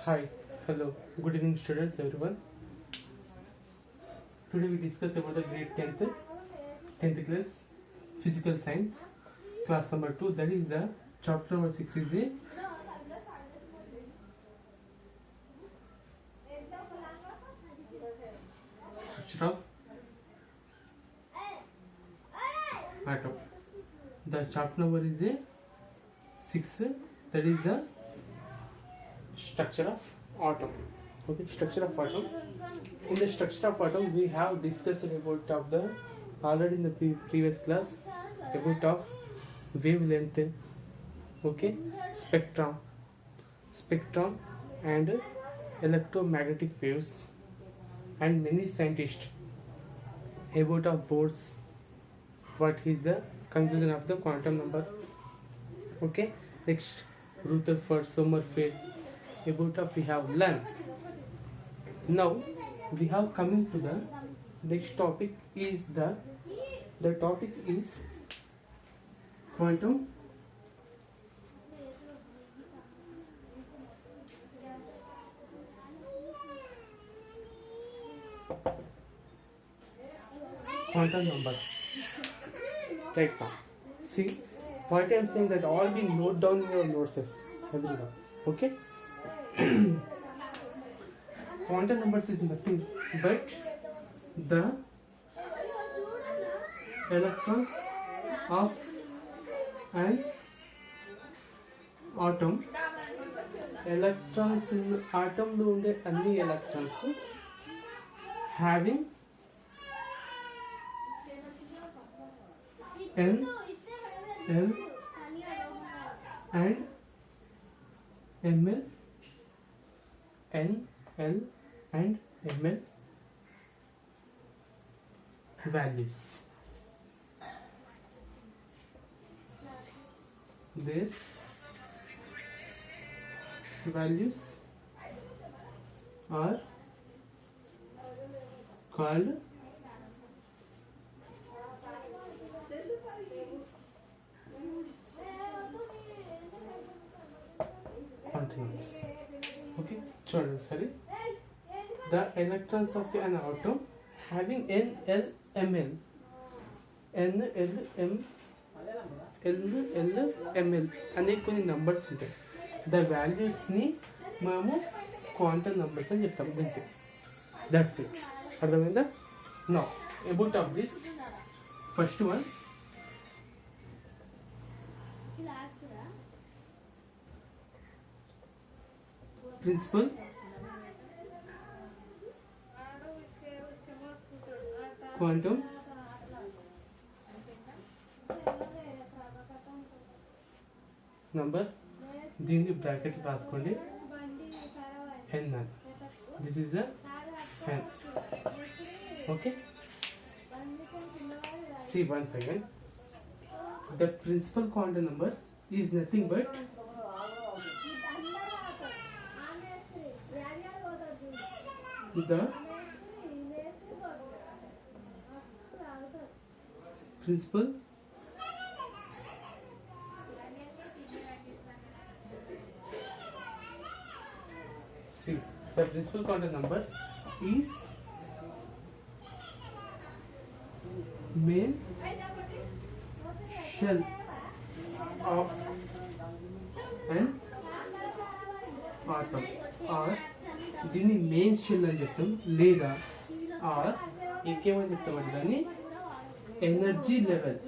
Hi, hello, good evening students everyone. Today we discuss about the grade 10th class physical science class number 2, that is the chapter number 6 is a structure of atom. The chapter number is a 6, that is the structure of atom. Okay, structure of atom. In the structure of atom we have discussed about of the already in the previous class about of wavelength, okay, spectrum and electromagnetic waves, and many scientists about of boards what is the conclusion of the quantum number. Okay, next Rutherford Sommerfeld about of we have learned. Now we have coming to the next topic is the topic is quantum numbers. Right now, see what I am saying, that all be note down in your notes, everyone. Okay. Quantum numbers is nothing but the electrons of an atom. Electrons in atom lo unde anni electrons having N, L and Ml, N, L and Ml values. Their values are called quantum numbers. Okay, sorry. The electrons of an atom having N, L, Ml, N, L, M, L, Ml అనే కొన్ని numbers ఉంటాయి. The వాల్యూస్ని మనము quantum numbers అని చెప్తాం. అంతే, that's it. అర్థమైందా? Now about of this first one, principal quantum number. దీన్ని బ్రాకెట్ రాసుకోండి, n అని. This is the n. Okay, see once again, the principal quantum number is nothing but the principal quantum number is main shell of an atom, or దీన్ని main shell అని చెప్తాం, లేదా are ఇంకేమని చెప్తామంటే దాన్ని energy level.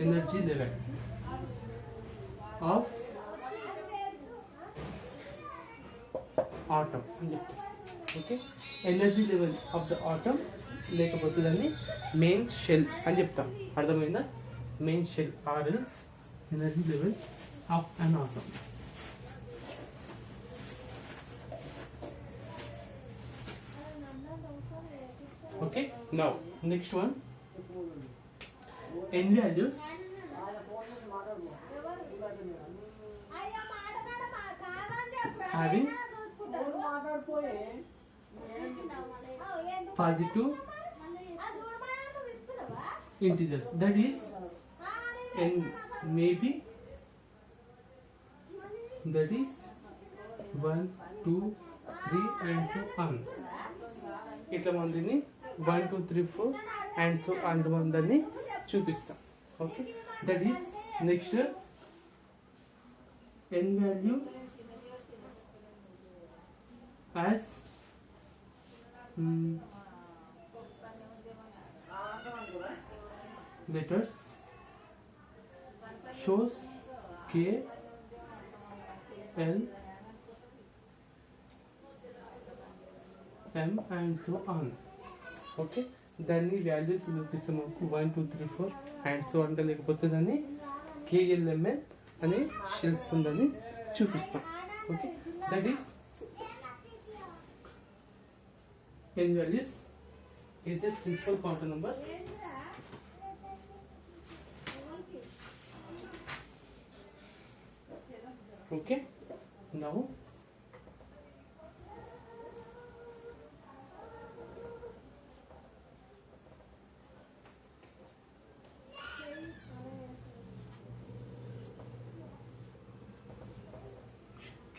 Energy level of atom అని చెప్తాం. Okay, energy level of the atom, లేకపోతే దాన్ని మెయిన్ షెల్ అని చెప్తాం. అర్థమైందా? Main shall or else energy level of an atom. Okay, now next one, n values having positive integers, that is n may be, that is 1 2 3 and so on. ఇట్లా మనం దీన్ని 1 2 3 4 and so on మనం దాన్ని చూపిస్తాం. Okay, that is next n value as letters shows k l m and so on. Okay, దాన్ని values చూపిస్తాం మనకు 1 2 3 4 and so అంటే లేకపోతే దాన్ని KLML అనే షెల్స్ ఉందని చూపిస్తాం. Okay, that is n values is the principal quantum number. Okay, now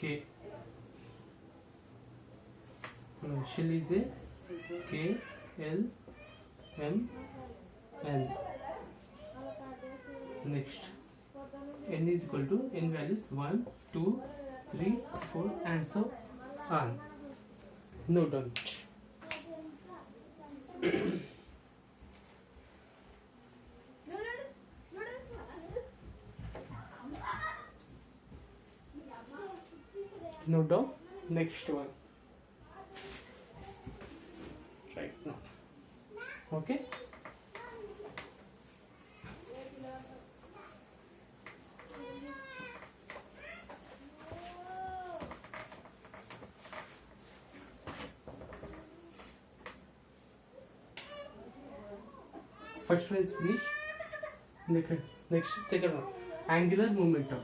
K shell is a K L M N. Next n is equal to n values 1 2 3 4 and so on. Note down. Note down next one right now. Okay, first one is finished. Next second one, angular momentum.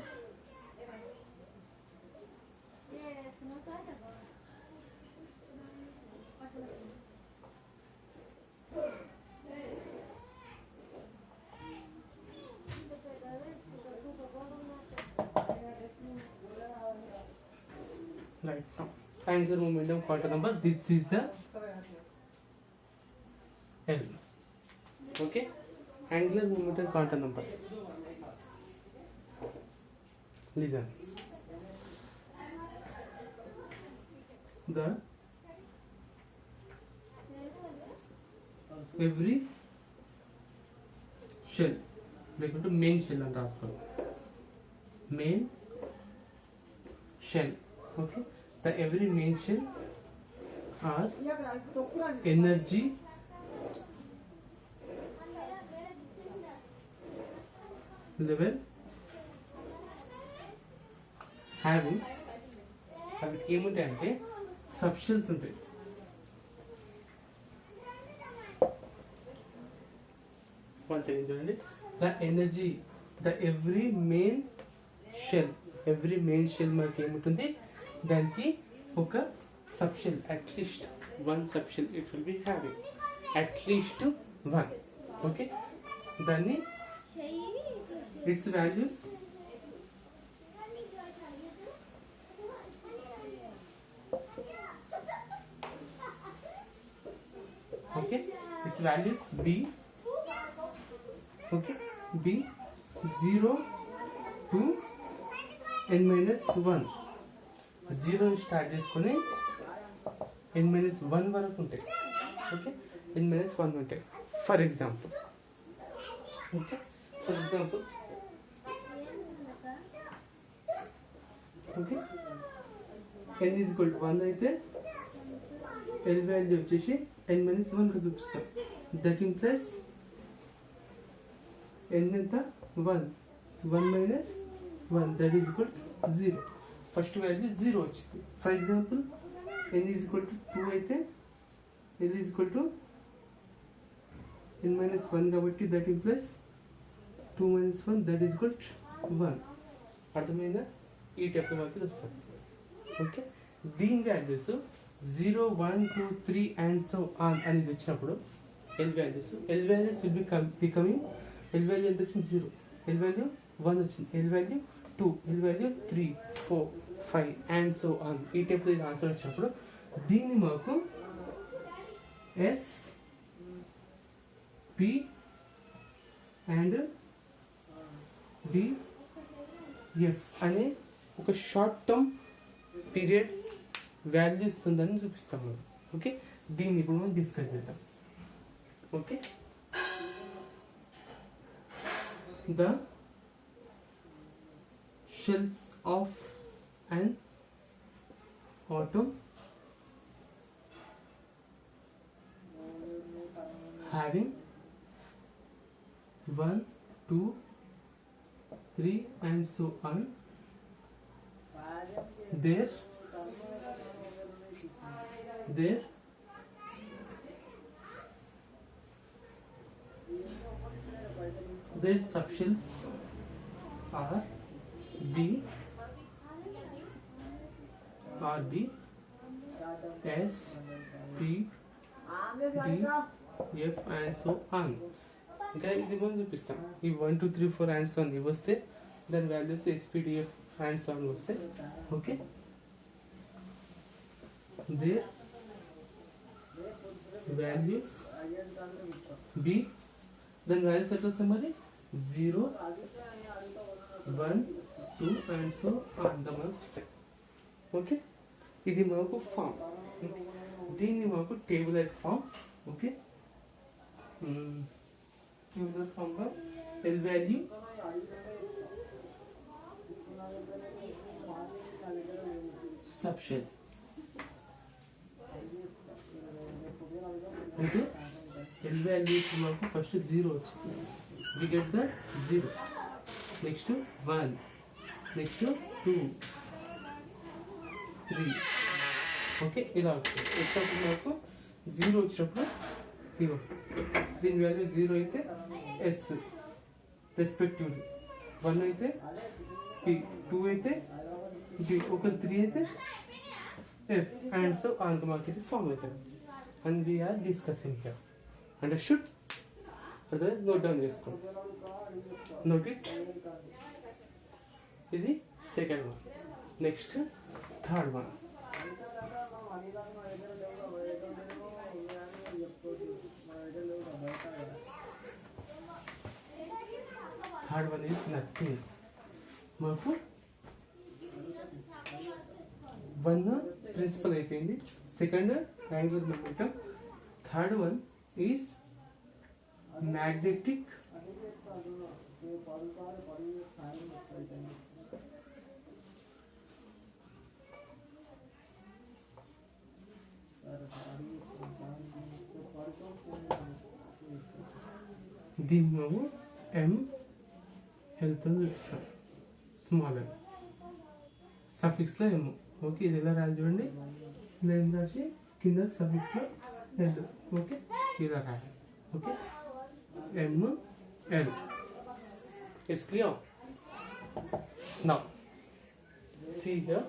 Right now, angular momentum quantum number, this is the L. Okay, angular momentum quantum number. Listen, the every shell, we go to main shell and transfer main shell. Okay, the every main shell are energy level having అవి ఏముంటాయి అంటే sub shells ఉంటాయి. One second చూడండి, the energy the every main shell మనకి ఏముంటుంది, దానికి ఒక sub shell at least one sub shell it will be having at least one. Okay, దాన్ని its values okay, its values b, okay, b 0 to n minus 1, 0 start చేసుకొని n minus 1 వరకు ఉంటాయి. Okay, n minus 1 ఉంటాయి. For example okay, for example okay, n is equal to 1 అయితే l value వచ్చేసి n minus 1 గా చూపిస్తాం. That implies n ఎంత 1 minus 1 that is equal to 0. First value 0 వచ్చింది. For example n is equal to 2 అయితే l is equal to n minus 1 కాబట్టి that implies 2 minus 1 that is equal to 1. అర్థమైందా? ఈ type values వస్తాయి. Okay, దీని values 0 1 2 3 and so on అనేది వచ్చినప్పుడు L values will be becoming L value ఎంత వచ్చింది 0. L value 1 వచ్చింది, L value 2, L value 3, 4, 5 and so on. ఈ టైప్లో ఇది ఆన్సర్ వచ్చినప్పుడు దీన్ని మాకు S P and D F అనే ఒక షార్ట్ టర్మ్ పీరియడ్ వాల్యూ ఇస్తుందని చూపిస్తాము. ఓకే, దీన్ని ఇప్పుడు మనం డిస్కస్ చేద్దాం. Okay, the shells of an atom having 1, 2, 3 and so on, their subshells are B, S, P, D, F and so on. ఇంకా ఇది మనం చూపిస్తాం. ఈ 1, 2, 3, 4 and so on ఇవి వస్తే దాని values SPDF and so on వస్తాయి. ఓకే, their values B, దాని వాల్యూస్ ఎట్లా వస్తాయి మరి 0, 1, 2 and so on మనకు వస్తాయి. ఓకే, ఇది మనకు ఫామ్. దీన్ని మనకు tabularize form. Okay, tabular form by L value subshell. Okay, L value మనకు ఫస్ట్ 0 వచ్చింది, we get the 0, next 1, next 2, 3. Okay, ఇలా వచ్చింది. వచ్చినప్పుడు మనకు 0 వచ్చినప్పుడు ఇగో దీని వాల్యూ 0 అయితే S రెస్పెక్టివ్లీ, 1 అయితే P, 2 అయితే D, ఒక 3 అయితే F అండ్ సో ఆన్ మాకు ఇది ఫామ్ అవుతుంది. And we are discussing here. Understood? అదే నోట్ డౌన్ చేసుకో. Note it. ఇది second one. Next third one. Third one is nothing. మాకు 1 ప్రిన్సిపల్ అయిపోయింది, second angular momentum, third one is magnetic దీన్ని మేము M హెల్త్ అని చూపిస్తాం, స్మాల్ ఎం, సఫిక్స్లో M. ఓకే, ఇది ఎలా రాయాలి చూడండి, నేను రాసి కింద సఫిక్స్లో L. ఓకే, ఇలా రాయాలి. Okay, ML. It's clear? Now, see here,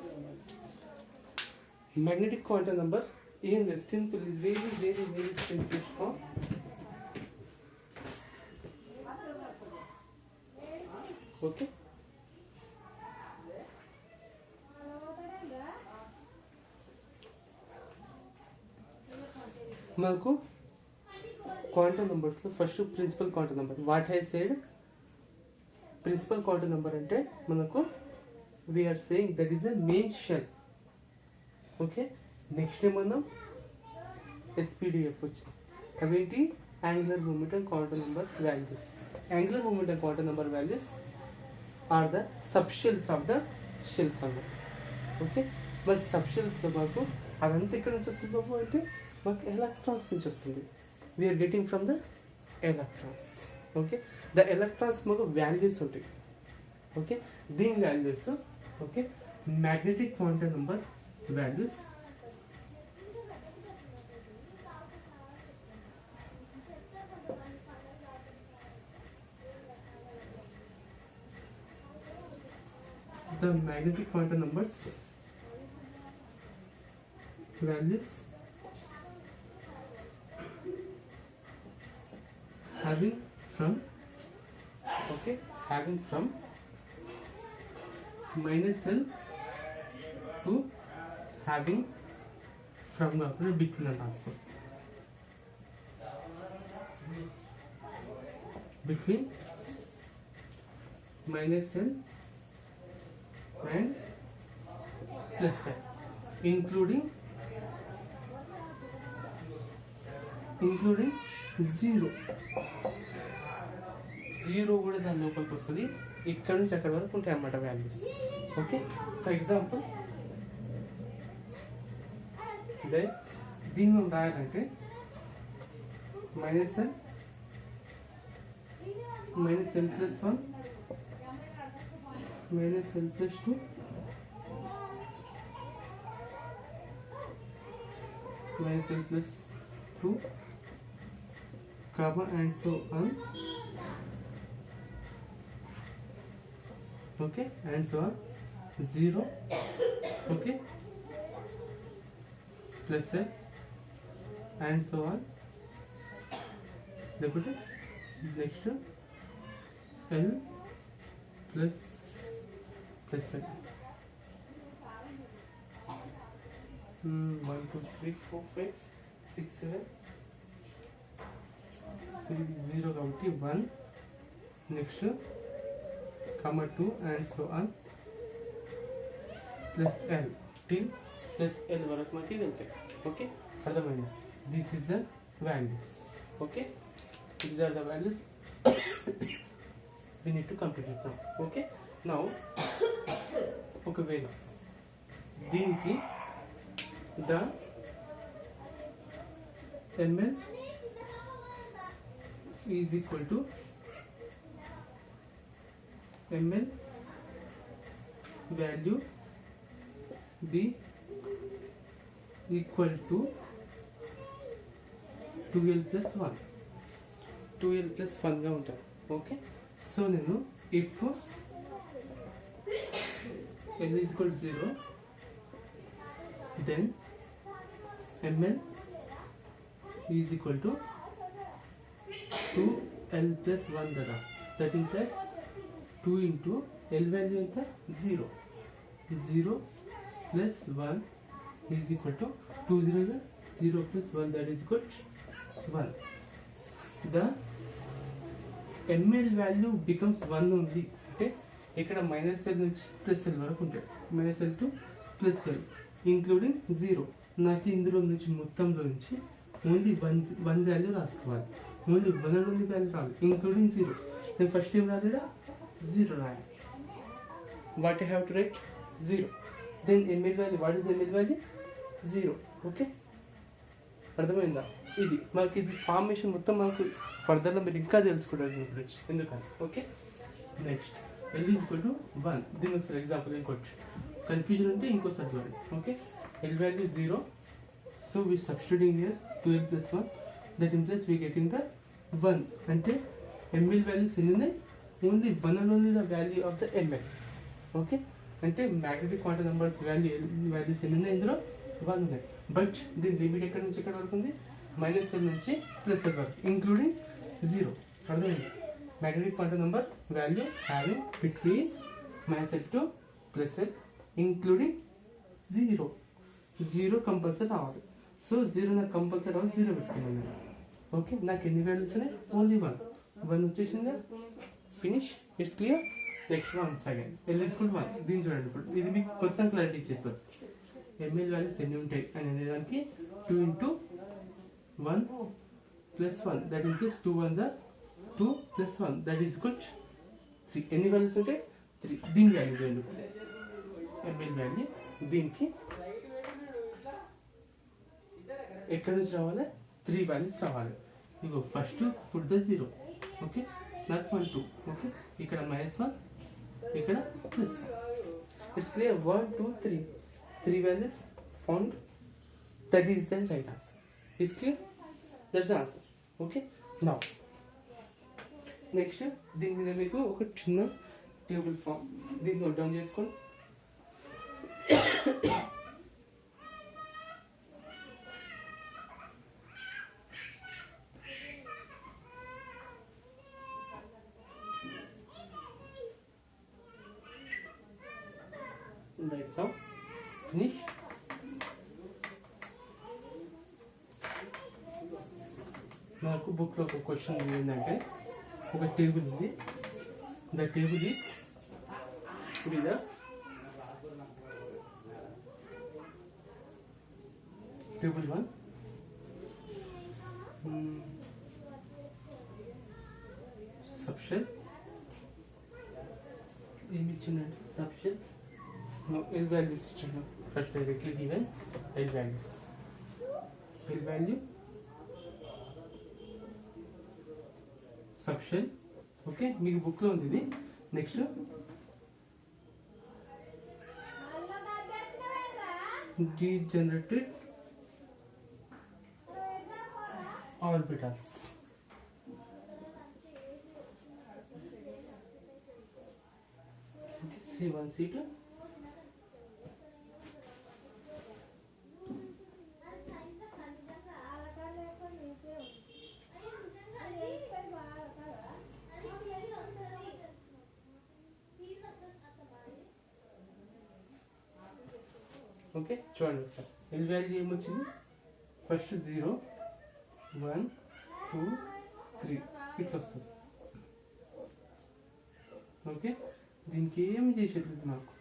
magnetic quantum number in the simple is very simplest form. Okay. మనకు క్వాంటమ్ నంబర్స్లో first principal quantum number. What I said, principal quantum number అంటే మనకు we are saying that is the main shell. Okay, next ఏమన్నా SPDF వచ్చింది. అవేంటి? Angular momentum quantum number values. Angular momentum quantum number values are the sub shells of the shells అన్నమాట. Okay, మరి sub షెల్స్లో మాకు అదంతా ఇక్కడ నుంచి వస్తుంది బాబు అంటే మాకు ఎలక్ట్రాన్స్ నుంచి వస్తుంది. We are getting from the electrons. Okay, the electrons మాకు వాల్యూస్ ఉంటాయి. ఓకే, దీని values okay magnetic quantum number values the magnetic quantum numbers values having from okay okay, having from minus L to having from between and also between minus L and plus L, including 0 కూడా దాని లోపలికి వస్తుంది. ఇక్కడ నుంచి అక్కడ వరకు ఉంటాయి అన్నమాట వాల్యూస్. ఓకే, ఫర్ ఎగ్జాంపుల్ దీన్ని మనం రాయాలంటే minus L plus 1 minus L plus 2 minus L plus 2 comma and so on, okay, and so on 0, okay, plus L and so on. Next L plus L 1 2 3 4 5 6 7 0 కాబట్టి 1, next comma 2 and so on plus L till plus L వరకు మనకి వెళ్తాయి. Okay, అర్థమైంది? This is the values. Okay, these are the values we need to complete it now. Okay, now ఒకవేళ దీనికి the ml is equal to ml value be equal to 2l plus 1 గా ఉంటాయి. Okay, so నేను if l is equal to 0 then ml is equal to 2l plus 1 కదా, that implies 2 into l value ఎంత 0 plus 1 is equal to 2 0 plus 1, that is equal to 1. The ml value becomes 1 only. అంటే ఇక్కడ minus L నుంచి plus L వరకు ఉంటాయి, minus L to plus L including 0. నాకు ఇందులో నుంచి మొత్తంలో నుంచి ఓన్లీ వన్ వాల్యూ రాసుకోవాలి, ఓన్లీ 1 వాల్యూ రావాలి, ఇంక్లూడింగ్ 0. నేను ఫస్ట్ ఏం రాలేదా 0 రాయాలి. What I have to write 0. Then M L value, what is M L value 0. Okay, అర్థమైందా? ఇది మనకి ఇది ఫార్మేషన్ మొత్తం మనకు ఫర్దర్లో మీరు ఇంకా తెలుసుకుంటారు దీని గురించి ఎందుకని. Okay, next L is equal to 1. దీని ఒకసారి ఎగ్జాంపుల్ ఇంకోటి కన్ఫ్యూజన్ ఉంటే ఇంకోసారి చూడండి. Okay, L value 0, so we substituting here 2l plus 1, that implies we getting the 1. అంటే ml values ఎన్ని ఉన్నాయి? Only 1 and only the value of the ml. Okay, అంటే మ్యాగ్నెటిక్ క్వాంటం నెంబర్స్ వాల్యూస్ ఎన్ని ఉన్నాయి? ఇందులో 1 ఉన్నాయి. బట్ దీని లిమిట్ ఎక్కడి నుంచి ఎక్కడ వరకు ఉంది? మైనస్ ఎల్ నుంచి ప్లస్ ఎల్ వరకు ఇంక్లూడింగ్ 0. అర్థమైంది? Magnetic quantum number value having between minus L to plus L including 0 compulsory రావాలి. సో 0 నాకు కంపల్సరీ రావాలి, 0 పెట్టుకున్నాను నేను. ఓకే, నాకు ఎన్ని వాల్యూస్ ఉన్నాయి? ఓన్లీ 1 వచ్చేసింది. Finish, it's clear. Next once again L is equal to 1. దీన్ని చూడండి, ఇప్పుడు ఇది మీకు కొత్త క్లారిటీ ఇచ్చేస్తారు. ఎంఎల్ వాల్యూస్ ఎన్ని ఉంటాయి అనే దానికి 2 into 1 plus 1, that implies 2 1s are 2 plus 1, that is equal to 3. ఎన్ని వాల్యూస్ ఉంటాయి? 3. దీని వాల్యూ చూడండి, ఎంఎల్ వాల్యూ దీనికి ఎక్కడి నుంచి రావాలి? 3 వాల్యూస్ రావాలి. ఇగో first put the 0. Okay, not 1 2. Okay, ఇక్కడ -1, ఇక్కడ +1. It's clear. 1 2 3 values found, that is the right answer. Is clear? That's the answer. Okay, now next దీని మీద మీకు ఒక చిన్న టేబుల్ ఫామ్, దీన్ని నోట్ డౌన్ చేసుకోండి. right now. Finish. నాకు బుక్లో ఒక క్వశ్చన్ ఏంటంటే ఒక టేబుల్ ఉంది. The table is with a table 1 subshell image subshell no L values first directly given L values L value subshell okay మీకు బుక్ లో ఉంది. Next degenerated orbitals. C1 C2 okay చూడండి ఒకసారి ఎల్ వాల్యూ ఏమొచ్చింది. First 0 1 2 3 ఇట్లా వస్తుంది. Okay దీనికి ఏమి చేసేది నాకు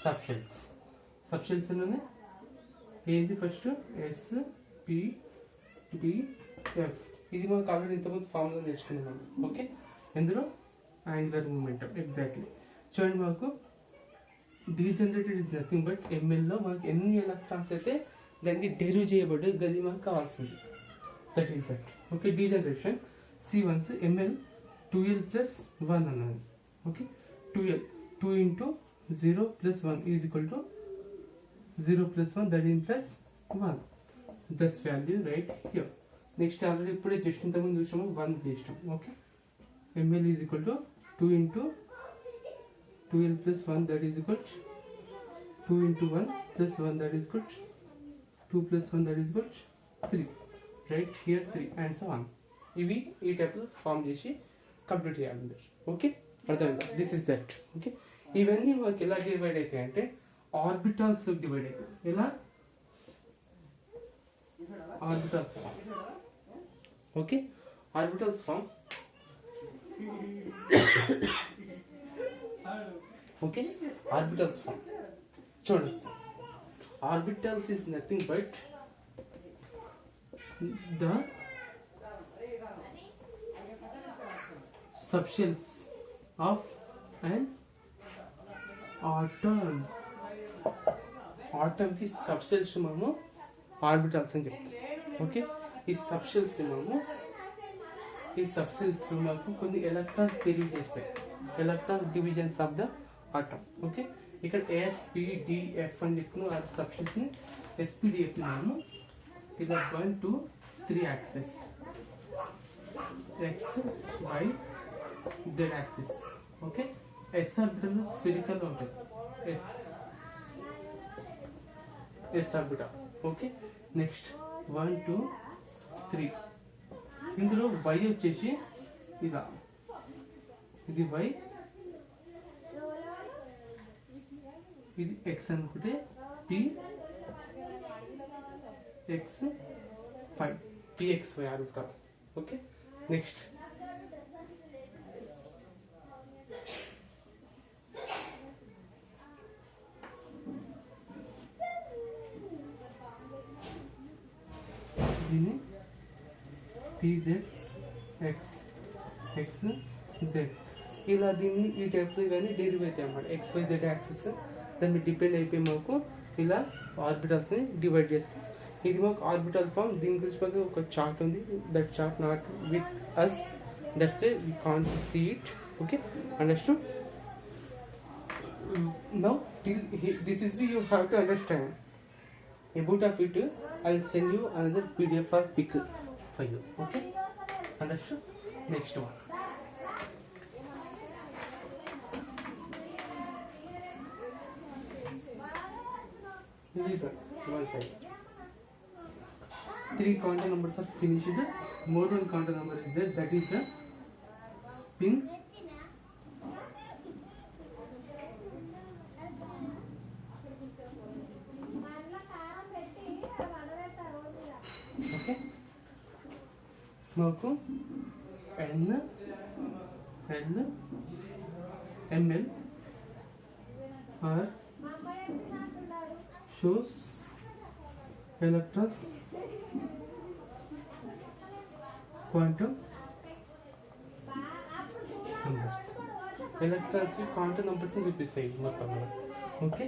సబ్షెల్స్ అనే ఏంటి first S P D F ఇది మనకు ఆల్రెడీ ఇంతకుముందు ఫార్ములా నేర్చుకున్నాం. ఓకే ఇందులో యాంగులర్ మూమెంటం ఎగ్జాక్ట్లీ చూడండి. మాకు డీజనరేటెడ్ ఇస్ నథింగ్ బట్ ఎంఎల్లో మనకి ఎన్ని ఎలక్ట్రాన్స్ అయితే దానికి డెరివ్ చేయబడి గది మనకు కావాల్సింది. That is that. Okay degeneration C1 ML 2L + 1 అన్నది. Okay 2L 2 into 0 + 1 is equal to 0 + 1 that is plus 1. This value right here. Next already ఇప్పుడే జస్ట్ ఇంతకుముందు చూసాము 1 చేసాం. Okay ML is equal to 2 into 2L + 1 that is equal to 2 into 1 + 1 that is equal to 2 + 1 that is equal to 3. Right here 3 and so on. ఇవి ఈ టైప్లో form చేసి complete చేయాలి. Okay అర్థమైందా? This is that. ఓకే ఇవన్నీ మనకి ఎలా divide అవుతాయి అంటే ఆర్బిటాల్స్లో డివైడ్ అవుతాయి. ఎలా orbitals form. Okay orbitals form okay orbitals form చూడండి. Orbitals is nothing but the subshells of an atom. atom की subshells మనము ఆర్బిటల్స్ అని చెప్తాం. ఓకే ఈ సబ్షెల్స్ మనము ఈ సబ్షెల్స్ మనకు కొన్ని ఎలక్ట్రాన్స్ డెరివ్ చేస్తాయి. Electrons divisions of the atom. Okay ఇక్కడ SPDF అని చెప్తున్నాం. ఆ సబ్షెల్స్ ని SPDF మనము ఇలా 1 2 3 axes x y z axis. Okay s orbital spherical గా ఉంటుంది. s orbital. ఓకే నెక్స్ట్ 1 2 3 ఇందులో y వచ్చేసి ఇలా ఇది y ఇది x అనుకుంటే p x 5 pxy orbital. Okay next దీన్ని pz x x z ఇలా దీన్ని ఈ టైప్లో ఇవన్నీ డెరివ్ అవుతాయి అన్నమాట. XYZ యాక్సిస్ దాన్ని డిపెండ్ అయిపోయి మాకు ఇలా ఆర్బిటల్స్ని డివైడ్ చేస్తాం. ఇది మాకు ఆర్బిటల్ ఫామ్. దీని గురించి మాకు ఒక చార్ట్ ఉంది. That chart not with us, that's why we can't see it. Okay understood. Now this is you have to understand about of it. I'll send you another PDF or pic for you. Okay understood. Next one. Listen one side. 3 quantum numbers are finished. More one quantum number is there. That is the spin మాకు N L ml are shows electrons quantum numbers. Electrons quantum numbers చూపిస్తాయి మొత్తం. Okay,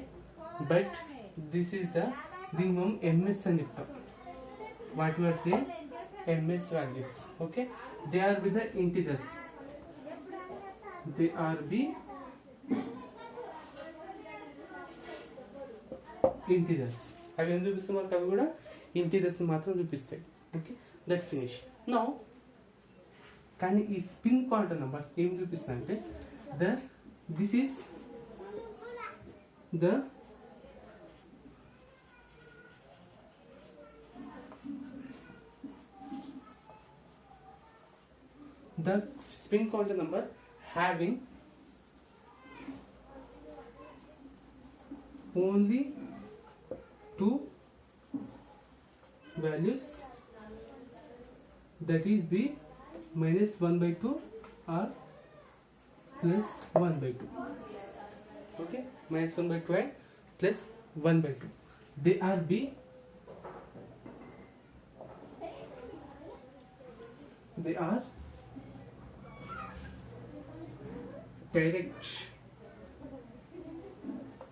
but this is the దీని మనం ms అని చెప్తాం. What you are saying ms values. Okay, they are with the integers. They are be integers. అవి ఏం చూపిస్తాయి మనకు? అవి కూడా ఇంటిజర్స్ మాత్రం చూపిస్తాయి. Okay, that finish. నౌ కానీ ఈ స్పిన్ క్వాంటం నెంబర్ ఏం చూపిస్తుంది అంటే this is the spin quantum number having only two values, that is b minus 1/2 or plus 1/2. Okay, minus 1/2 and plus 1/2. They are b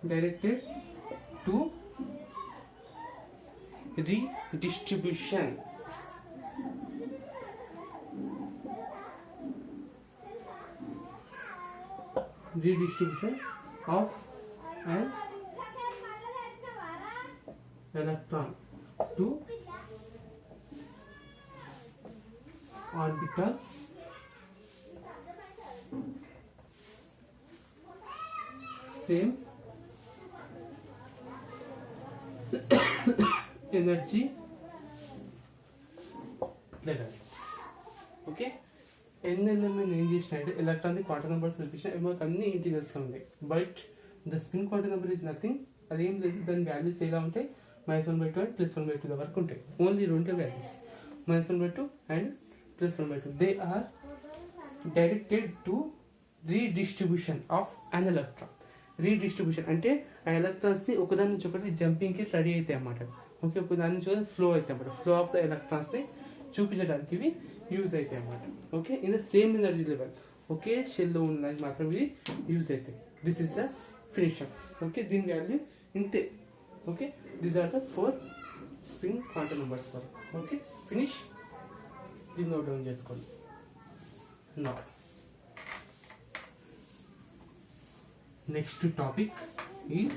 directed to redistribution of an electron to orbital same energy levels. Okay, NLM ఏం చేసినట్టు electron quantum numbers చూపించిన మనకు అన్ని integers ఉంది. But the spin quantum number is nothing. అదేం లేదు, దాని values ఎలా ఉంటాయి? -1/2 అండ్ +1/2 వరకు ఉంటాయి. ఓన్లీ రెండు values, -1/2 and +1/2. They are directed to redistribution of an electron. Redistribution అంటే ఆ ఎలక్ట్రాన్స్ని ఒకదాని నుంచి ఒకటి జంపింగ్కి రెడీ అవుతాయి అన్నమాట. ఓకే, ఒకదాని నుంచి ఒకటి ఫ్లో అవుతాయి అన్నమాట. ఫ్లో ఆఫ్ ద ఎలక్ట్రాన్స్ని చూపించడానికి ఇవి యూజ్ అవుతాయి అన్నమాట. Okay, in the same energy level ఒకే షెల్లో ఉన్నది మాత్రం ఇవి యూజ్ అవుతాయి. This is the finisher. Okay, దీని వాల్యూ ఇంతే. Okay, these are the 4 spin quantum numbers for. Okay, finish. దీన్ని నోట్ డౌన్ చేసుకోండి. నా next topic is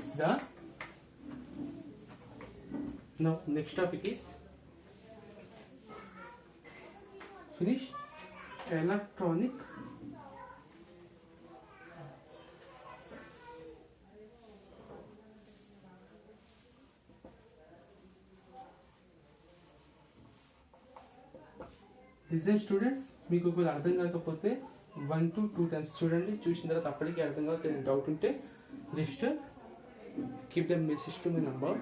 finish electronic listen students. మీకు ఒకవేళ అర్థం కాకపోతే 1 to 2 times చూడండి. చూసిన తర్వాత అప్పటికి అర్థం కాకపోతే డౌట్ ఉంటే just keep the message to my number,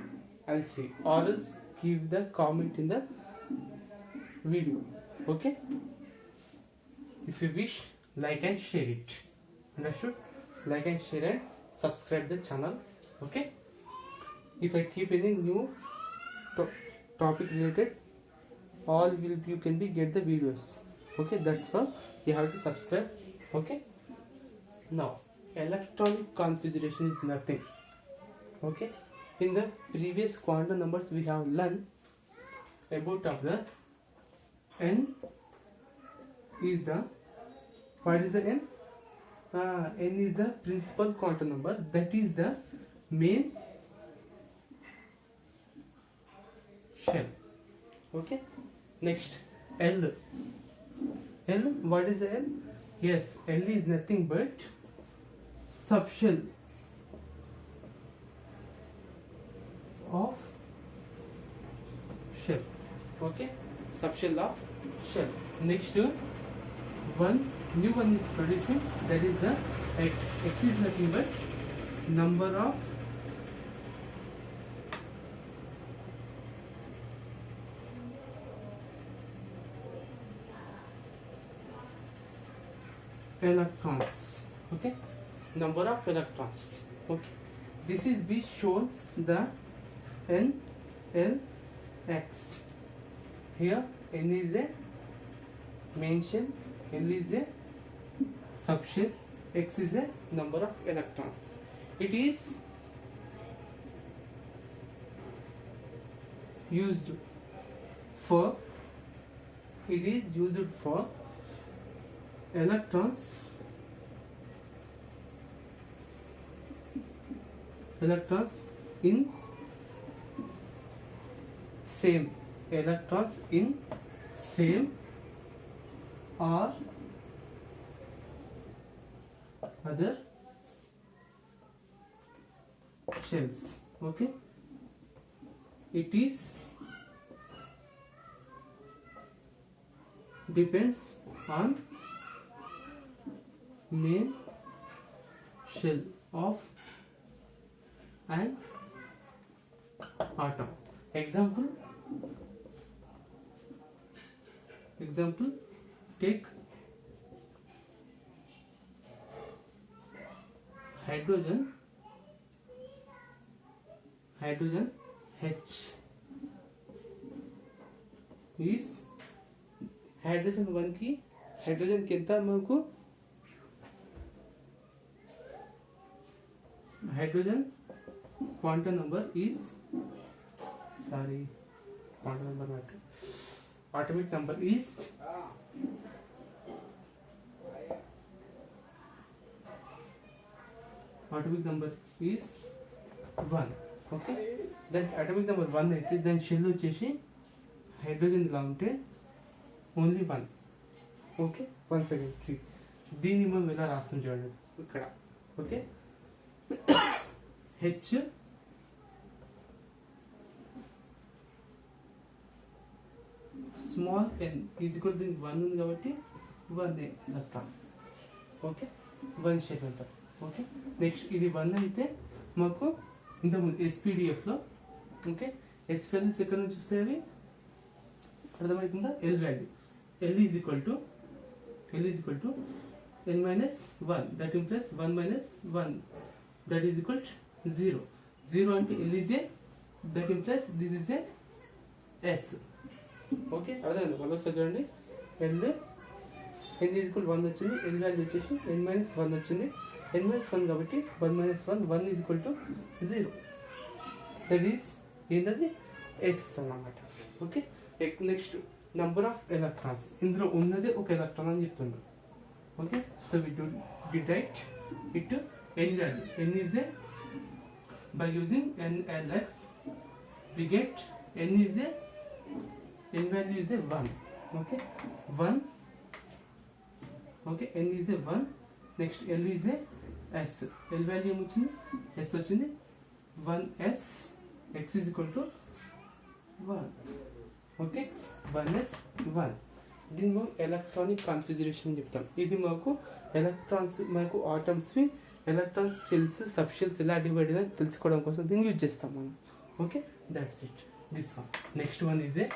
I'll see, or else give the comment in the video. Okay, if you wish, like and share it. Understood? Like and share and subscribe the channel. Okay, if I keep any new topic related, all you can be get the videos. Okay, that's for you have to subscribe. Okay, now electronic configuration is nothing. Okay, in the previous quantum numbers we have learned about of the n is the, what is the n? N is the principal quantum number, that is the main shell. Okay, next L. What is the L? Yes, L is nothing but subshell of shell. Okay, subshell of shell. Next new one is producing, that is the X. X is nothing but number of electrons. Okay, number of electrons. Okay, this is be shows the n, l, x. Here n is a main shell, l is a subshell, x is a number of electrons. It is used for electrons in same or other shells. Okay, it is depends on main shell of an atom. Example, take hydrogen H is hydrogen 1 की hydrogen कितना हमको hydrogen quantum number is atomic number is 1. Okay, then atomic number 1 అయితే then shell వచ్చేసి hydrogen లా ఉంటే only 1. Okay, once again see దీన్ని మనం ఎలా రాస్తాం చూడండి ఇక్కడ. Okay, H small n is equal to 1 ఉంది కాబట్టి 1 రాస్తాం. ఓకే, 1 షేప్ అంటాం. ఓకే, నెక్స్ట్ ఇది 1 అయితే మాకు ఇంతకుముందు SPDF లో ఓకే S వాల్యూస్ ఎక్కడ నుంచి వస్తాయి అర్థమవుతుందా? L value L is equal to n minus 1, that implies 1 minus 1, that is equal to 0. 0 అంటే L is a, that implies this is a S. Okay, అర్థమైంది? మళ్ళీ వస్తుంది చూడండి. L n is equal to 1 వచ్చింది, L వాల్యూ వచ్చేసి n minus 1 వచ్చింది. n minus 1 కాబట్టి 1 minus 1 is equal to 0. that is ఏంటది S అన్నమాట. Okay, next number of electrons, ఇందులో ఉన్నది ఒక ఎలక్ట్రాన్ అని చెప్తున్నాడు. Okay, so we write it to n value. n is a, by using nlx we get n value is a 1. okay, 1. okay, n is a 1. next L is a S. L value వచ్చింది, S వచ్చింది, 1s, x is equal to 1. Okay, 1s 1. దీన్ని మనం electronic configuration చెప్తాం. ఇది మాకు electrons, మాకు ఆటమ్స్వి electrons shells, sub shells ఎలా divide అని తెలుసుకోవడం కోసం దీన్ని యూజ్ చేస్తాం మనం. Okay, that's it. This one. Next one is A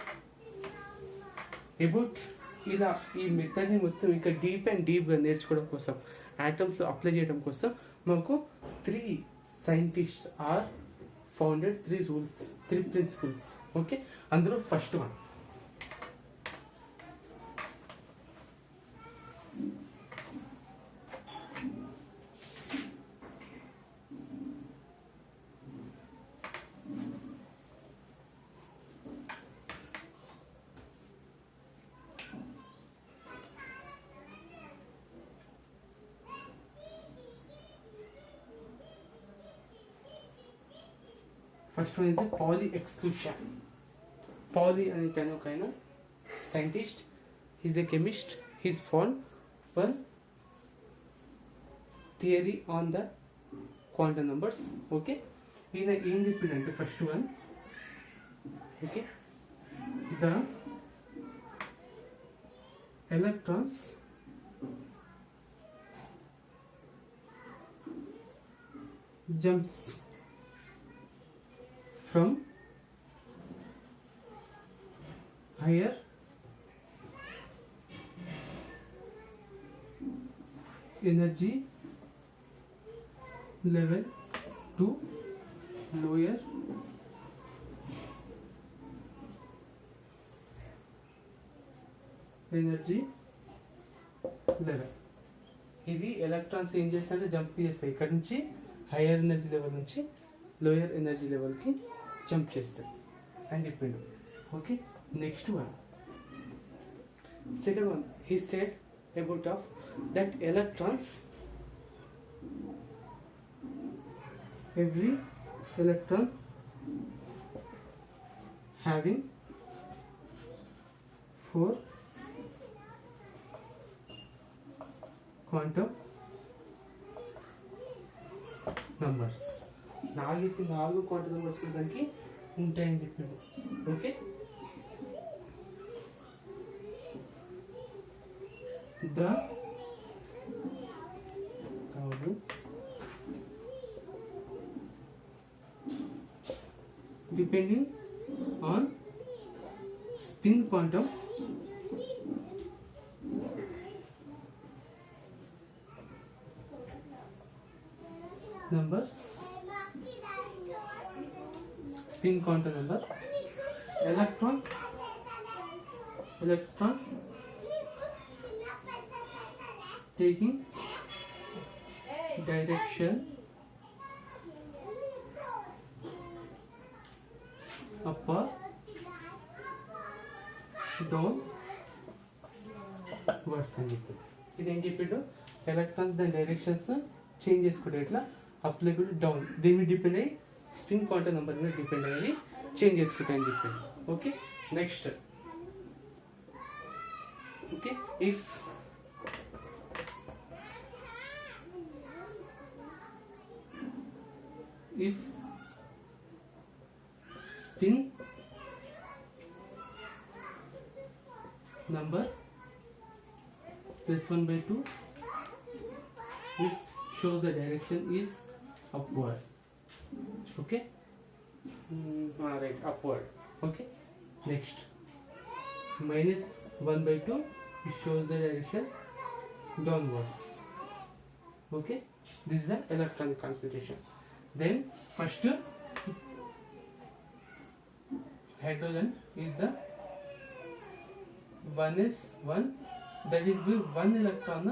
about ఇలా ఈ మెథడ్ని మొత్తం ఇంకా డీప్గా నేర్చుకోవడం కోసం, ఆటమ్స్ అప్లై చేయడం కోసం మాకు 3 scientists are founded 3 rules, 3 principles. Okay, అందులో first one is the Pauli exclusion. Pauli and kind of scientist, he's a chemist. He's found one theory on the quantum numbers. Okay, in the independent first one. Okay, the electrons jumps from higher energy level to lower energy level. ఇది electrons ఏం చేస్తాయంటే jump చేస్తాయి, ఇక్కడ నుంచి hire energy level నుంచి lower energy లెవెల్కి jump చేస్తాయి అని చెప్పిండు. Okay, next one, second one, he said about of that electrons, every electron having 4 quantum numbers. నాలుగు క్వాంటమ్ నెంబర్స్ దానికి ఉంటాయని చెప్పిండు. Okay, the depending on spin quantum numbers, spin quantum number, electrons taking direction up or down words అని చెప్పి ఇది ఏం చెప్పిండు, electrons దాని డైరెక్షన్స్ చేంజ్ చేసుకుంటే ఎట్లా అప్ లేకుండా డౌన్ దీని మీద డిపెండ్ అయ్యి స్పిన్ క్వాంటమ్ నెంబర్ మీద డిపెండ్ అయ్యి చేంజ్ చేసుకుంటాయని చెప్పిండు. Okay, next, okay, if spin number plus 1/2 this shows the direction is upward. Okay, right, upward. Okay, next, minus 1/2 it shows the direction downwards. Okay, this is the electron configuration. Then first hydrogen is the 1s1, that is with 1 electron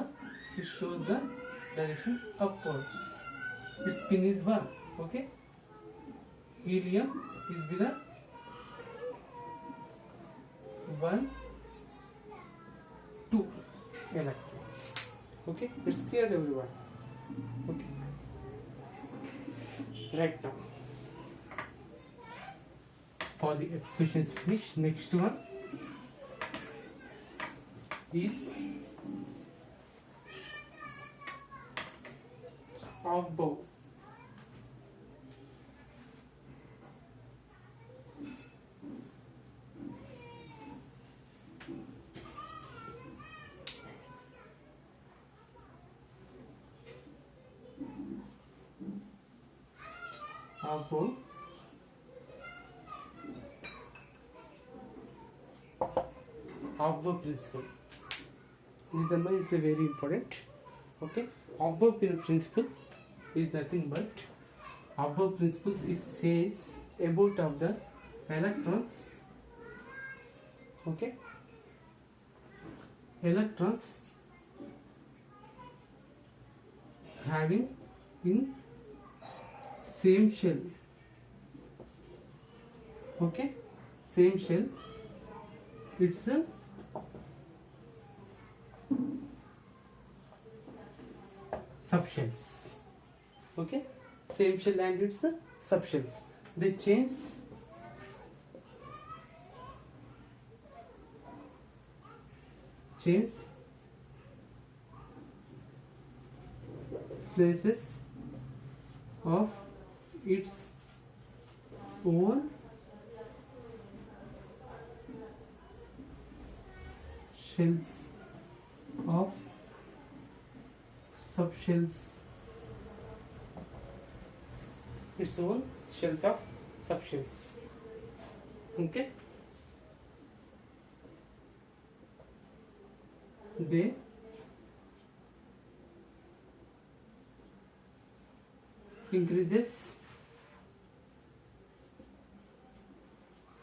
it shows the direction upwards, its spin is 1. Okay, helium is with the 1 2 electrons. Okay, it's clear everyone. Okay, right now all the expressions finished. Next one is half bow. Half bow half-bow principle. This number is a very important. Okay, half-bow principle is nothing but half-bow principles is says about of the electrons. Okay, electrons having in same shell. Okay, same shell, it's a subshells. Okay, same shell and it's the subshells. They change places of its own shells of subshells, its own shells of subshells. Okay, they increases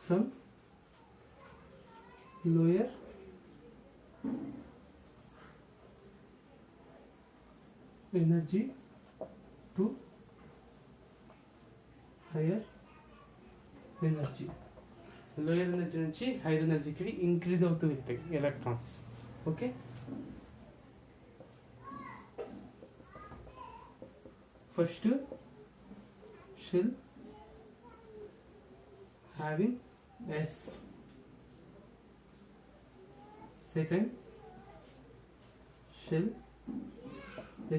from lower energy to higher energy. Lower energy నుంచి higher ఎనర్జీకి increase అవుతూ వెళ్తాయి electrons. Okay, first shell having S, second shell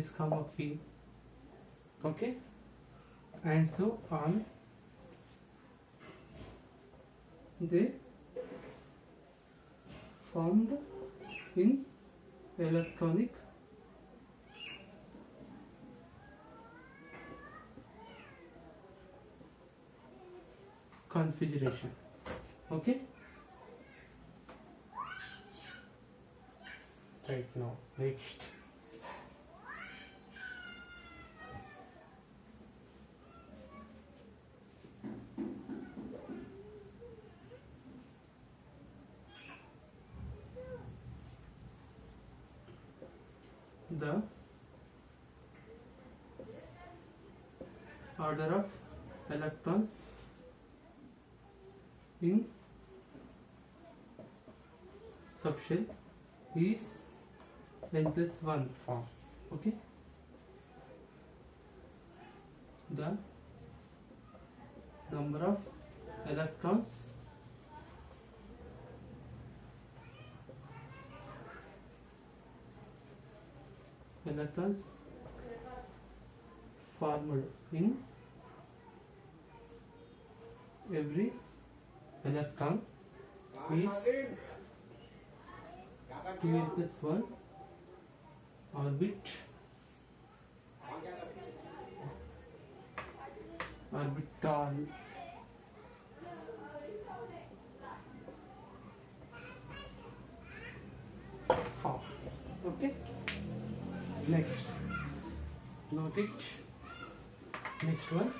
S, P, okay, and so on. They formed in electronic configuration. Okay, right now next the order of electrons in subshell is n+1 form. Okay, the number of electrons formed in every electron is 2n+1 orbital form. Okay, next note it. Next one,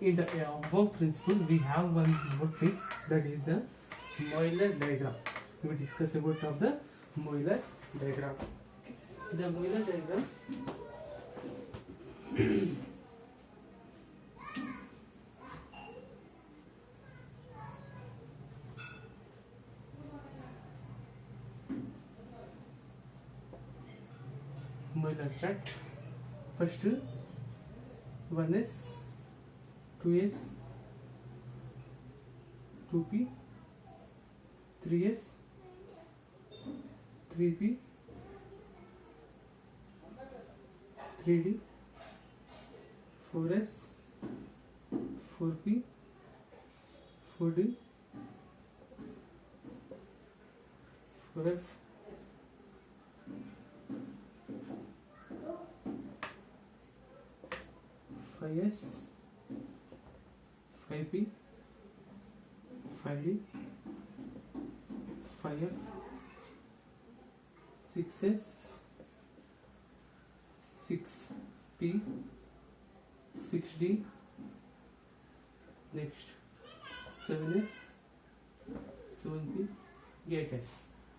in the above principle we have one more thing, that is the Euler diagram. We will discuss about of the Euler diagram. The Euler diagram Euler chart. First 1s, 2s, 2p, 3s, 3p, 3d, 4s, 4p, 4d, 4f, 5s, 5p, 5d, 5f, 6s, 6p, 6d, next 7s, 7p, 8s,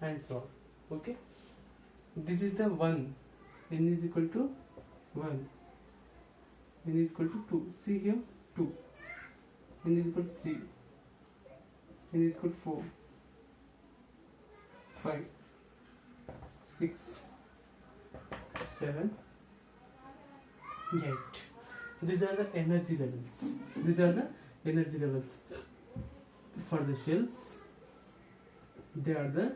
and so on. Okay, this is the 1. N is equal to 1, n is equal to 2. See here, 2. N is equal to 3. N is equal to 4, 5, 6, 7, 8. These are the energy levels. These are the energy levels for the shells. They are the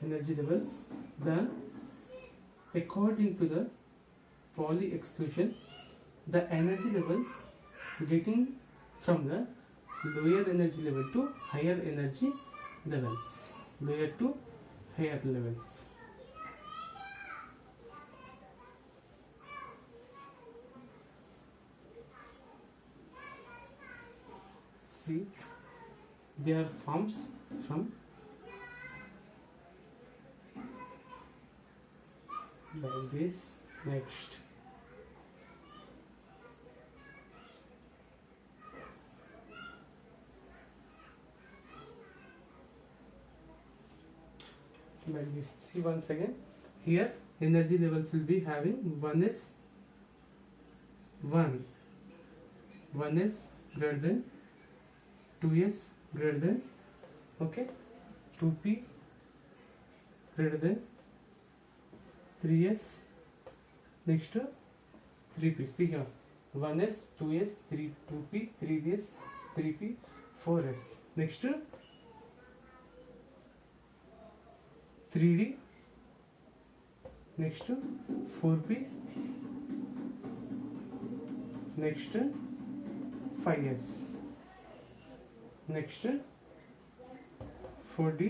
energy levels. Then, according to the Pauli exclusion, the energy level getting from the lower energy level to higher energy levels. Lower to higher levels. See, there are forms from like this. Next, When we see once again, here energy levels will be having 1s 1, 1s greater than 2s greater than, okay, 2p greater than 3s, next to 3p. See here, 1s, 2s, 3, 2p, 3s, 3p, 4s, next to 3d, next to 4p, next to 5s, next to 4d,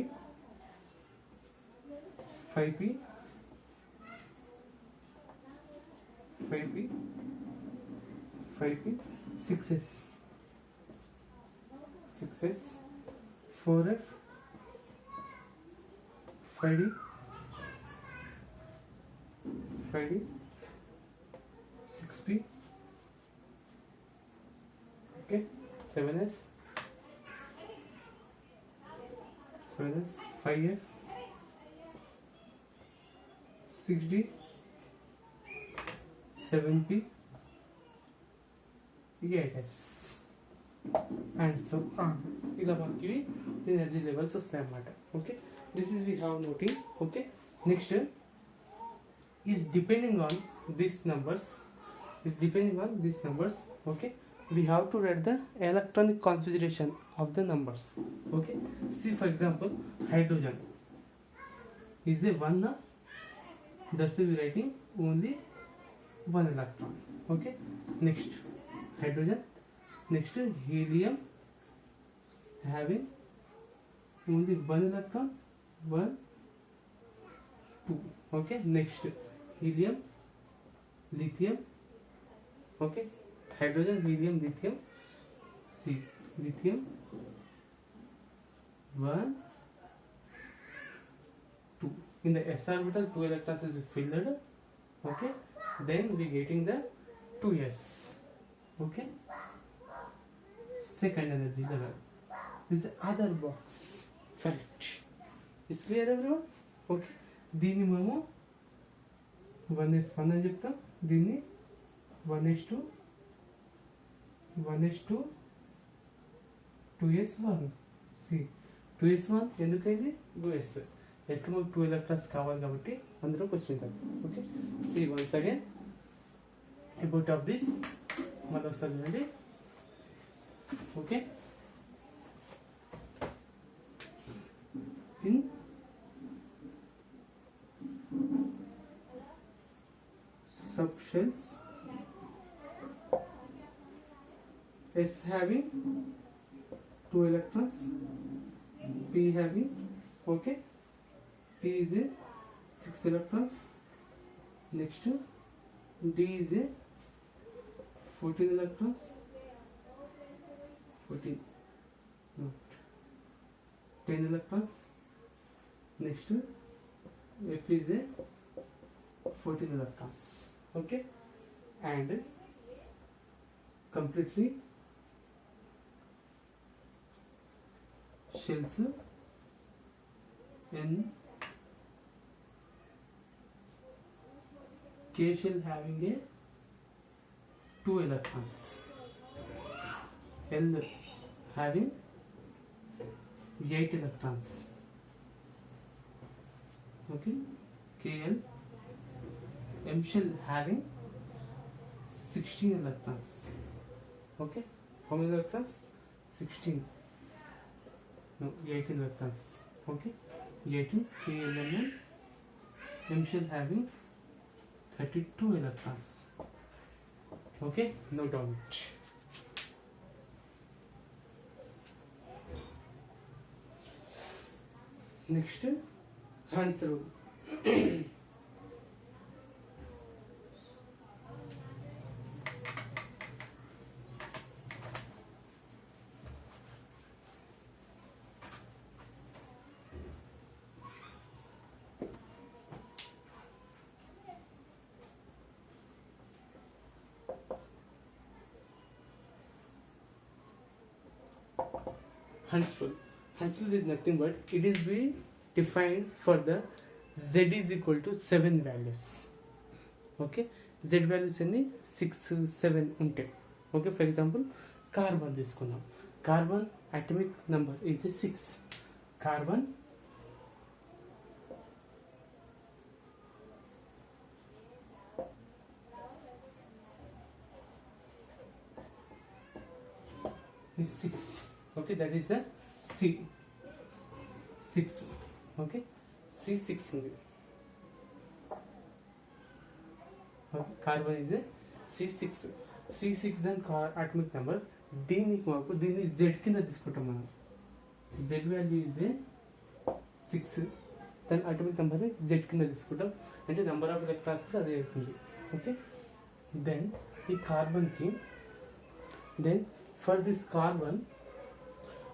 5p, 5p, 5p, 6s, 6s, 4f, 5d, 5d, 6p, okay, 7s, 7s, 5f, 6d, 7p, 8s, and so on. ఇలా మనకి energy levels వస్తాయి అన్నమాట. Okay, this is we have noting. Okay, next is depending on these numbers, okay, we have to write the electronic configuration of the numbers. Okay, see for example, hydrogen is a 1, thus we writing only 1 electron. Okay, next hydrogen, next helium having only 1 electron, 1, 2. Okay, next helium, lithium, okay, hydrogen, helium, lithium, see lithium 1, 2. In the s orbital 2 electrons is filled. Okay, then we getting the 2s. Okay, second energy level is the other box ferrite. Is clear everyone? Okay, దీన్ని మనము 1s1 అని చెప్తాం, దీన్ని 1s2, 1s2, 2s1. C 2s1 ఎందుకైంది? s ఎస్లో మనకు 2 electrons కావాలి కాబట్టి అందులోకి వచ్చింది. Okay, C once again about of this మళ్ళీ ఒకసారి చూడండి. Okay, in subshells, S having 2 electrons, P having, okay, P is a 6 electrons, next to D is a 14 electrons, 14, no, 10 electrons, next to F is a 14 electrons. Okay, and completely shells in K shell having a 2 electrons, L having 8 electrons. Okay, KL, M shell having 16 electrons. Okay, how many electrons? 16. No, 18 electrons. Okay, 18 KLMN, M shell having 32 electrons. Okay, note down it. Next, Hans rule. Huntsville. Huntsville is nothing but it is be defined for the z is equal to 7 values. Okay, z values అన్ని 6 7 ఉంటాయి. Okay, for example carbon తీసుకుందాం. Carbon atomic number is 6. Carbon is 6. Okay, that is a C6. Okay, C6 ఉంది. Okay, carbon is a C6. C6 then atomic number. దీన్ని Z కింద తీసుకుంటాం మనం. Z value is a 6. దాని atomic number Z కింద తీసుకుంటాం, అంటే నెంబర్ ఆఫ్ ఎలక్ట్రాన్స్ కూడా అదే అవుతుంది. ఓకే, దెన్ ఈ కార్బన్కి then for this carbon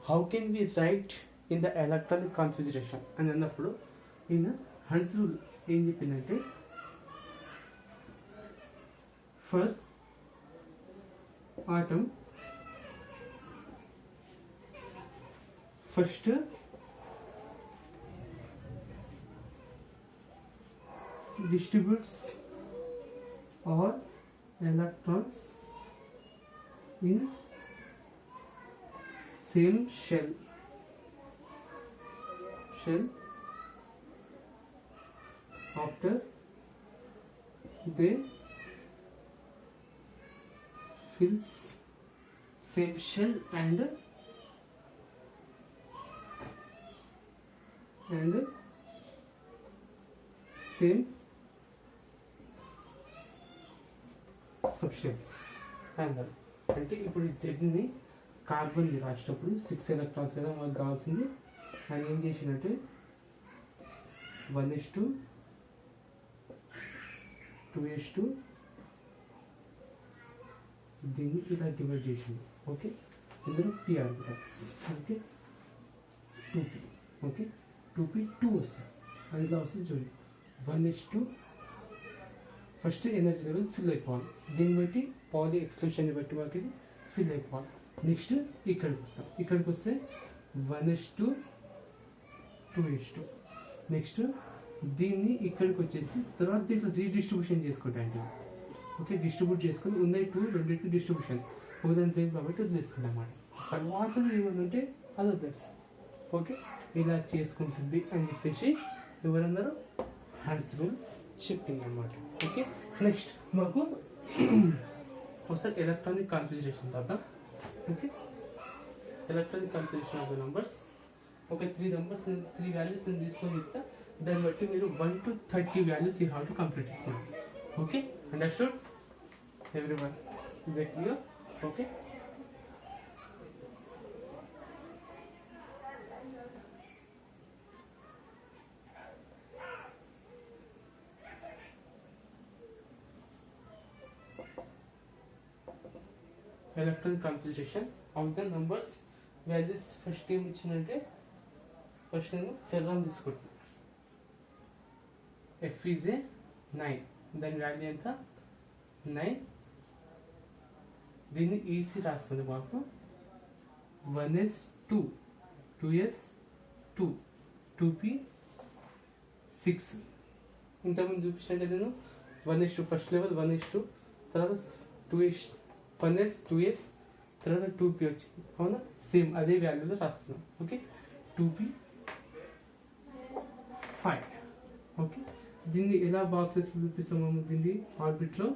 how can we write in the electronic configuration అని అన్నప్పుడు ఈయన హన్స్ రూల్ ఏం చెప్పిందంటే for atom first distributes all electrons in same shell after they fills same shell and same subshells. అంటే ఇప్పుడు జెడ్ని carbon రాసేటప్పుడు 6 electrons కదా మనకు కావాల్సింది. ఆయన ఏం చేసినట్టే 1s2 2s2 దీన్ని ఇలా డివైడ్ చేసింది. ఓకే, ఇందులో p orbitals. Okay, 2p. Okay, 2p 2 వస్తుంది. అది ఇలా వస్తుంది చూడండి. 1s2 first energy level fill అయిపోవాలి, దీన్ని బట్టి పాలీ ఎక్స్టెన్షన్ బట్టి మనకి ఇది ఫిల్ అయిపోవాలి. నెక్స్ట్ ఇక్కడికి వస్తాం. ఇక్కడికి వస్తే 1s2 2s2. నెక్స్ట్ దీన్ని ఇక్కడికి వచ్చేసి తర్వాత దీంట్లో రీడిస్ట్రిబ్యూషన్ చేసుకుంటాండి. ఓకే, డిస్ట్రిబ్యూట్ చేసుకొని ఉన్నాయి 2 రెండింటికి డిస్ట్రిబ్యూషన్ ఒకదాని లేదు కాబట్టి వదిలేస్తుంది అన్నమాట. తర్వాత ఏమన్నంటే అది వదిలేస్తుంది. ఓకే, ఇలా చేసుకుంటుంది అని చెప్పేసి ఎవరన్నారు హ్యాన్స్ రూల్ చెప్పింది అన్నమాట. ఓకే, నెక్స్ట్ మాకు ఒకసారి ఎలక్ట్రానిక్ కాన్ఫిగరేషన్ తర్వాత. Okay, electronic configuration of the numbers. ఒక 3 నంబర్స్ 3 వాల్యూస్ నేను తీసుకొని చెప్తా, దాన్ని బట్టి మీరు 1 to 30 values you have to complete it. Okay, understood everyone? Is it clear? Okay, electronic configuration of the numbers values. First ఏం ఇచ్చిందంటే ఫస్ట్ నేను ఫెర్రమ్ తీసుకుంటాను. F is a 9, దాని వాల్యూ ఎంత 9. దీన్ని ఈసీ రాస్తుంది మాకు 1s2 2s2 2p 6. ఇంతకుముందు చూపించినట్టే నేను 1s2 ఫస్ట్ లెవెల్ 1s2, తర్వాత 2s 1s 2s, తర్వాత 2p వచ్చింది. అవునా, సేమ్ అదే వాల్యూలో రాస్తున్నాం. Okay, 2p 5. ఓకే, దీన్ని ఎలా బాక్సెస్ చూపిస్తాము? దీన్ని ఆర్బిట్లో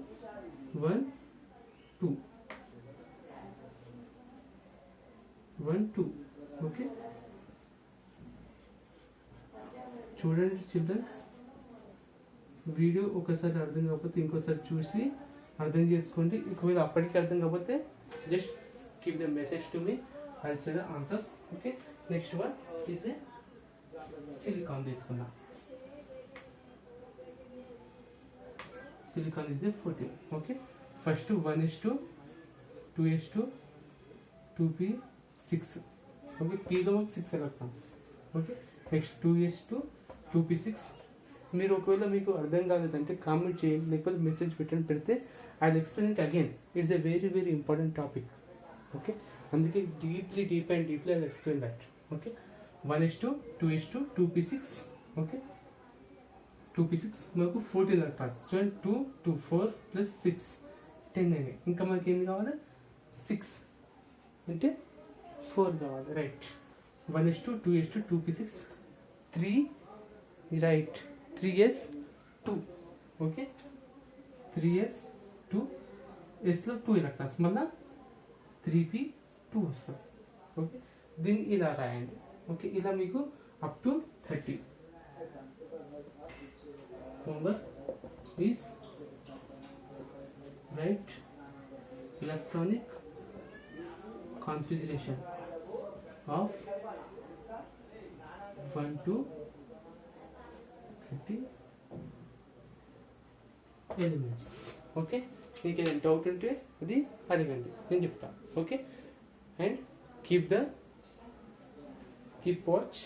1 2 1 2. ఓకే, చూడండి చిల్డ్రన్స్, వీడియో ఒకసారి అర్థం కాకపోతే ఇంకోసారి చూసి అర్థం చేసుకోండి. ఒకవేళ అప్పటికి అర్థం కాకపోతే just keep the message to me, I will say the answers. Okay, next one is a silicon తీసుకుందాం. Silicon is a 14. Okay, first 1s2 2s2 2p 6. Okay, pలో 6 electrons. Okay, next 2s2 2p6. మీరు ఒకవేళ మీకు అర్థం కాలేదంటే comment చేయండి, లేకపోతే message పెట్టండి, పెడితే I will explain it again. It's a very very important topic. Okay, అందుకే deeply I will explain that. Okay, 1:2:2p6. Okay, 2p6 మనకు 14 ఎలక్ట్రాన్స్. చూడండి, 2 2 4 ప్లస్ 6 10 అయినాయి. ఇంకా మనకి ఏంది కావాలి? 6 అంటే 4 కావాలి. Right. 1:2:2p6 3 right 3s2. Okay, 3s2 ఎస్లో 2 electrons, మళ్ళీ 3p2 వస్తుంది. ఓకే, దీన్ని ఇలా రాయండి. ఓకే, ఇలా మీకు up to 30 number is right electronic configuration of 1 to 30 elements. Okay, మీకు ఏదైనా డౌట్ ఉంటే అది అడగండి, నేను చెప్తాను. Okay, and keep watch.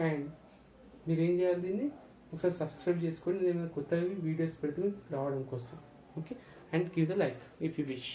And మీరు ఏం చేయాలి, దీన్ని ఒకసారి సబ్స్క్రైబ్ చేసుకోండి. నేను కొత్త వీడియోస్ పెడితే రావడం కోసం. Okay, and give the like if you wish.